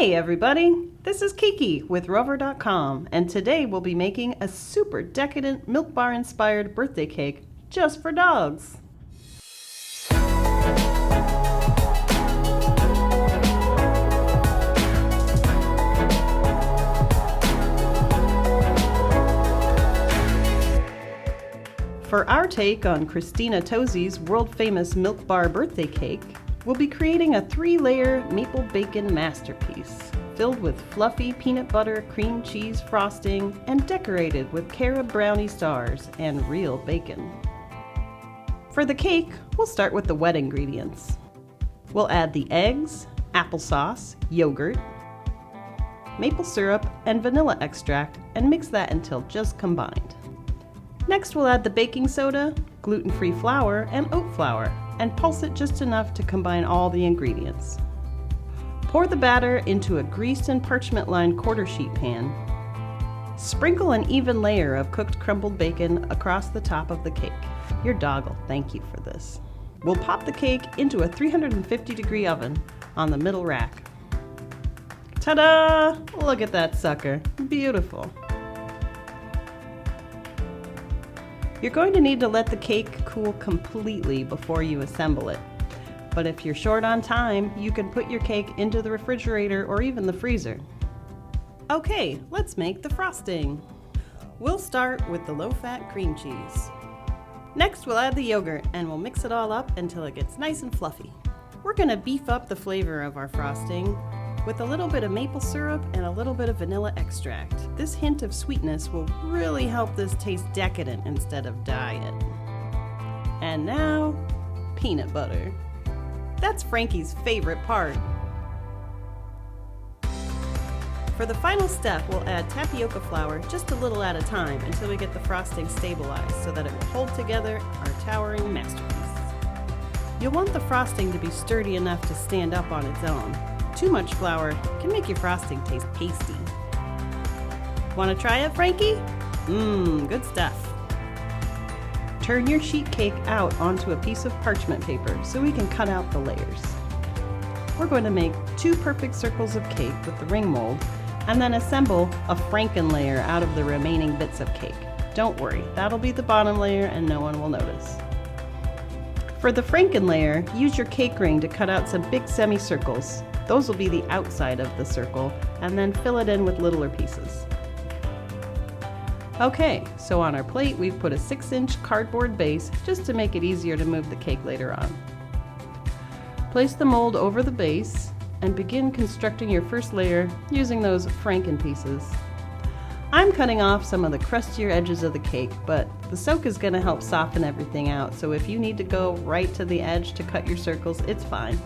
Hey everybody, this is Kiki with Rover.com, and today we'll be making a super decadent Milk Bar inspired birthday cake just for dogs. For our take on Christina Tosi's world-famous Milk Bar birthday cake, we'll be creating a 3-layer maple bacon masterpiece, filled with fluffy peanut butter cream cheese frosting and decorated with carob brownie stars and real bacon. For the cake, we'll start with the wet ingredients. We'll add the eggs, applesauce, yogurt, maple syrup, and vanilla extract and mix that until just combined. Next, we'll add the baking soda, gluten-free flour, and oat flour, and pulse it just enough to combine all the ingredients. Pour the batter into a greased and parchment-lined quarter sheet pan. Sprinkle an even layer of cooked crumbled bacon across the top of the cake. Your dog will thank you for this. We'll pop the cake into a 350-degree oven on the middle rack. Ta-da! Look at that sucker. Beautiful. You're going to need to let the cake cool completely before you assemble it. But if you're short on time, you can put your cake into the refrigerator or even the freezer. Okay, let's make the frosting. We'll start with the low-fat cream cheese. Next, we'll add the yogurt and we'll mix it all up until it gets nice and fluffy. We're gonna beef up the flavor of our frosting with a little bit of maple syrup and a little bit of vanilla extract. This hint of sweetness will really help this taste decadent instead of diet. And now, peanut butter. That's Frankie's favorite part. For the final step, we'll add tapioca flour just a little at a time until we get the frosting stabilized so that it will hold together our towering masterpiece. You'll want the frosting to be sturdy enough to stand up on its own. Too much flour can make your frosting taste pasty. Want to try it, Frankie? Good stuff. Turn your sheet cake out onto a piece of parchment paper so we can cut out the layers. We're going to make 2 perfect circles of cake with the ring mold and then assemble a Franken layer out of the remaining bits of cake. Don't worry, that'll be the bottom layer and no one will notice. For the Franken layer, use your cake ring to cut out some big semicircles. Those will be the outside of the circle, and then fill it in with littler pieces. Okay, so on our plate we've put a 6-inch cardboard base just to make it easier to move the cake later on. Place the mold over the base and begin constructing your first layer using those Franken pieces. I'm cutting off some of the crustier edges of the cake, but the soak is going to help soften everything out, so if you need to go right to the edge to cut your circles, it's fine.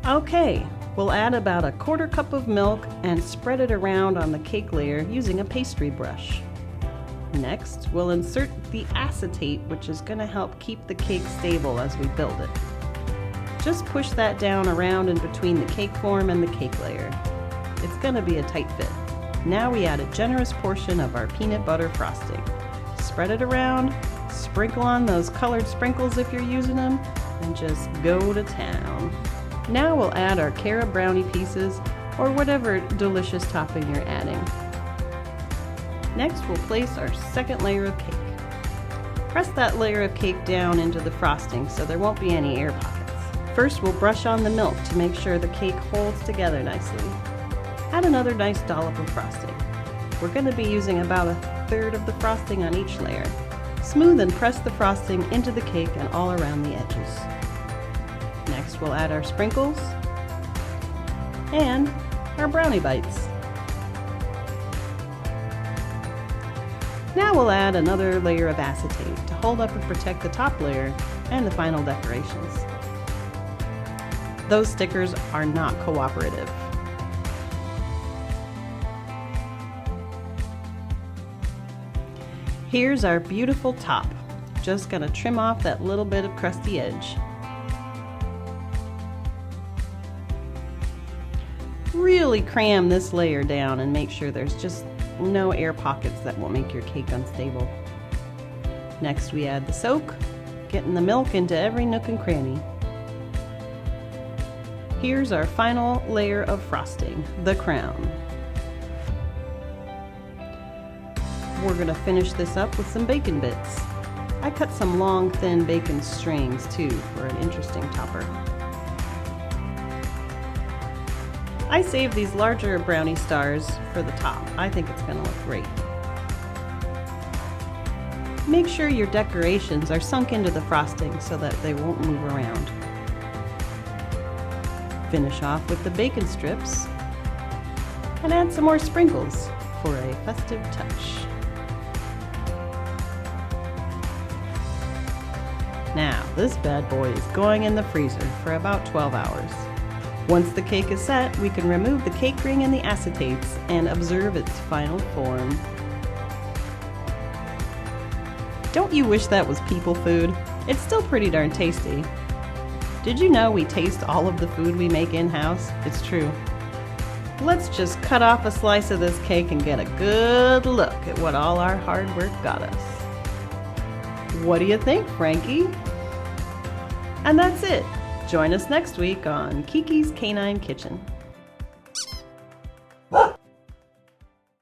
Okay, we'll add about a 1/4 cup of milk and spread it around on the cake layer using a pastry brush. Next, we'll insert the acetate, which is going to help keep the cake stable as we build it. Just push that down around in between the cake form and the cake layer. It's going to be a tight fit. Now we add a generous portion of our peanut butter frosting. Spread it around, sprinkle on those colored sprinkles if you're using them, and just go to town. Now we'll add our carob brownie pieces or whatever delicious topping you're adding. Next, we'll place our second layer of cake. Press that layer of cake down into the frosting so there won't be any air pockets. First, we'll brush on the milk to make sure the cake holds together nicely. Add another nice dollop of frosting. We're going to be using about 1/3 of the frosting on each layer. Smooth and press the frosting into the cake and all around the edges. Next, we'll add our sprinkles and our brownie bites. Now we'll add another layer of acetate to hold up and protect the top layer and the final decorations. Those stickers are not cooperative. Here's our beautiful top. Just gonna trim off that little bit of crusty edge. Really cram this layer down and make sure there's just no air pockets that will make your cake unstable. Next, we add the soak, getting the milk into every nook and cranny. Here's our final layer of frosting, the crown. We're gonna finish this up with some bacon bits. I cut some long, thin bacon strings too for an interesting topper. I saved these larger brownie stars for the top. I think it's gonna look great. Make sure your decorations are sunk into the frosting so that they won't move around. Finish off with the bacon strips and add some more sprinkles for a festive touch. Now, this bad boy is going in the freezer for about 12 hours. Once the cake is set, we can remove the cake ring and the acetates and observe its final form. Don't you wish that was people food? It's still pretty darn tasty. Did you know we taste all of the food we make in-house? It's true. Let's just cut off a slice of this cake and get a good look at what all our hard work got us. What do you think, Frankie? And that's it. Join us next week on Kiki's Canine Kitchen.